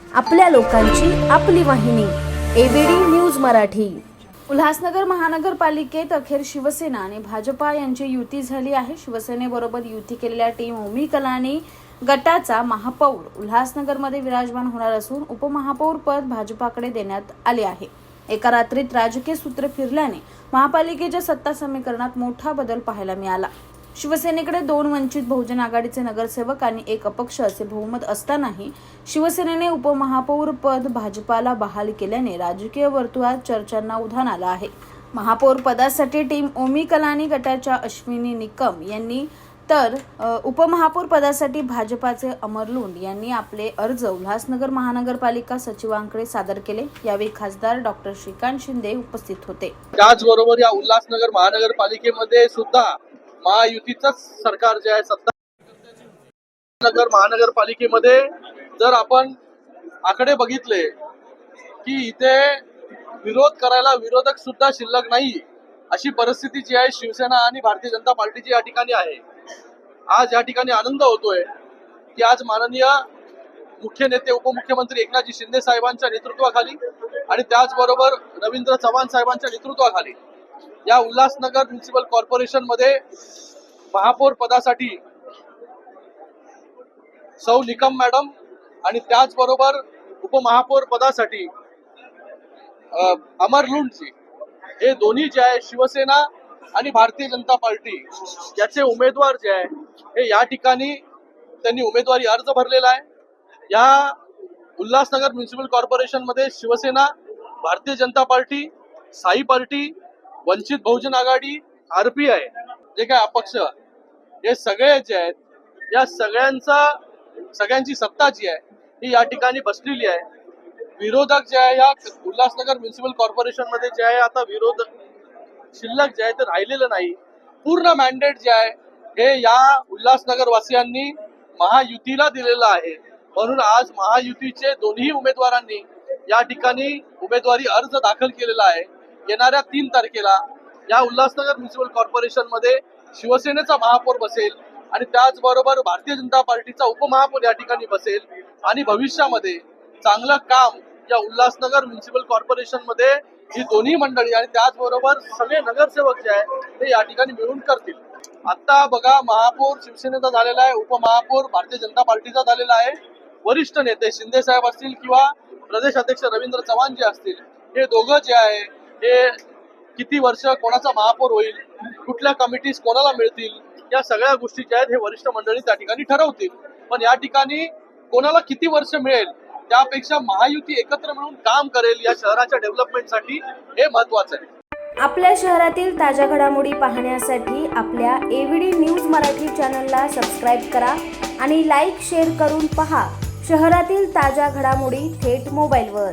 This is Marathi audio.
आपल्या लोकांची आपली वाहिनी एबीडी न्यूज मराठी। उल्हासनगर महानगरपालिकेत अखेर शिवसेना आणि भाजपा यांची युती झाली आहे। शिवसेनेबरोबर युती केलेल्या टीम ओमी कलानी गटाचा महापौर उल्हासनगरमध्ये विराजमान होणार असून उपमहापौर पद भाजपाकडे देण्यात आले आहे। एका रात्रीत राजकीय सूत्र फिरल्याने महापालिकेच्या सत्ता समीकरणात मोठा बदल पाहायला मिळाला। शिवसेनेकडे 2 वंचित बहुजन आघाडीचे नगरसेवक आणि 1 अपक्ष असे बहुमत असतानाही शिवसेनेने उपमहापौर पद भाजपाला बहाल केल्याने राजकीय वर्तुळात चर्चांना उधाण आलं आहे। महापौर पदासाठी टीम ओमी कलानी गटाच्या अश्विनी निकम यांनी तर उपमहापौर पदासाठी भाजपाचे अमर लुंड यांनी आपले अर्ज उल्हासनगर महानगरपालिका सचिवांकडे सादर केले। यावेळी खासदार डॉक्टर श्रीकांत शिंदे उपस्थित होते। त्याचबरोबर या उल्हासनगर महानगरपालिकेमध्ये सुद्धा महायुतीचंच सरकार जे आहे सत्ता नगर महानगरपालिकेमध्ये जर आपण आकडे बघितले की इथे विरोध करायला विरोधक सुद्धा शिल्लक नाही अशी परिस्थिती जी आहे शिवसेना आणि भारतीय जनता पार्टीची या ठिकाणी आहे। आज या ठिकाणी आनंद होतोय की आज माननीय मुख्य नेते उपमुख्यमंत्री एकनाथजी शिंदे साहेबांच्या नेतृत्वाखाली आणि त्याचबरोबर रवींद्र चव्हाण साहेबांच्या नेतृत्वाखाली या उल्हासनगर म्युनिसिपल कॉर्पोरेशन मध्ये महापौर पदासाठी सौ निकम मॅडम आणि त्याचबरोबर उपमहापौर पदासाठी अमर लुंडजी हे दोन्ही जे आहे शिवसेना आणि भारतीय जनता पार्टी याचे उमेदवार जे आहे हे या ठिकाणी त्यांनी उमेदवारी अर्ज भरलेला आहे। या उल्हासनगर म्युनिसिपल कॉर्पोरेशन मध्ये शिवसेना, भारतीय जनता पार्टी, साई पार्टी, वंचित बहुजन आघाडी, आरपीआय जे काय अपक्ष हे सगळे जे आहेत या सगळ्यांची सत्ता जी आहे ही या ठिकाणी बसलेली आहे। विरोधक जे आहे या उल्हासनगर म्युनिसिपल कॉर्पोरेशन मध्ये जे आहे आता विरोध शिल्लक जे आहे ते राहिलेलं नाही। पूर्ण मॅन्डेट जे आहे हे या उल्हासनगर वासियांनी महायुतीला दिलेलं आहे। म्हणून आज महायुतीचे दोन्ही उमेदवारांनी या ठिकाणी उमेदवारी अर्ज दाखल केलेला आहे। येणाऱ्या 3 तारखेला या उल्हासनगर म्युनिसिपल कॉर्पोरेशन मध्ये शिवसेनेचा महापौर बसेल आणि त्याचबरोबर भारतीय जनता पार्टीचा उपमहापौर या ठिकाणी बसेल आणि भविष्यामध्ये चांगलं काम या उल्हासनगर म्युनिसिपल कॉर्पोरेशन मध्ये ही दोन्ही मंडळी आणि त्याचबरोबर सगळे नगरसेवक जे आहे ते या ठिकाणी मिळून करतील। आता बघा महापौर शिवसेनेचा झालेला आहे, उपमहापौर भारतीय जनता पार्टीचा झालेला आहे। वरिष्ठ नेते शिंदे साहेब असतील किंवा प्रदेश अध्यक्ष रवींद्र चव्हाण जे असतील हे दोघं जे आहे हे किती वर्ष कोणाचा महापौर होईल, कुठल्या कमिटीज कोणाला मिळतील या सगळ्या गोष्टी ज्या आहेत हे वरिष्ठ मंडळी त्या ठिकाणी ठरवतील। पण या ठिकाणी कोणाला किती वर्ष मिळेल त्यापेक्षा महायुती एकत्र मिळून काम करेल या शहराच्या डेव्हलपमेंटसाठी हे महत्त्वाचं आहे। आपल्या शहरातील ताज्या घडामोडी पाहण्यासाठी आपल्या एबीडी न्यूज मराठी चॅनलला सबस्क्राईब करा आणि लाईक शेअर करून पहा शहरातील ताज्या घडामोडी थेट मोबाईलवर।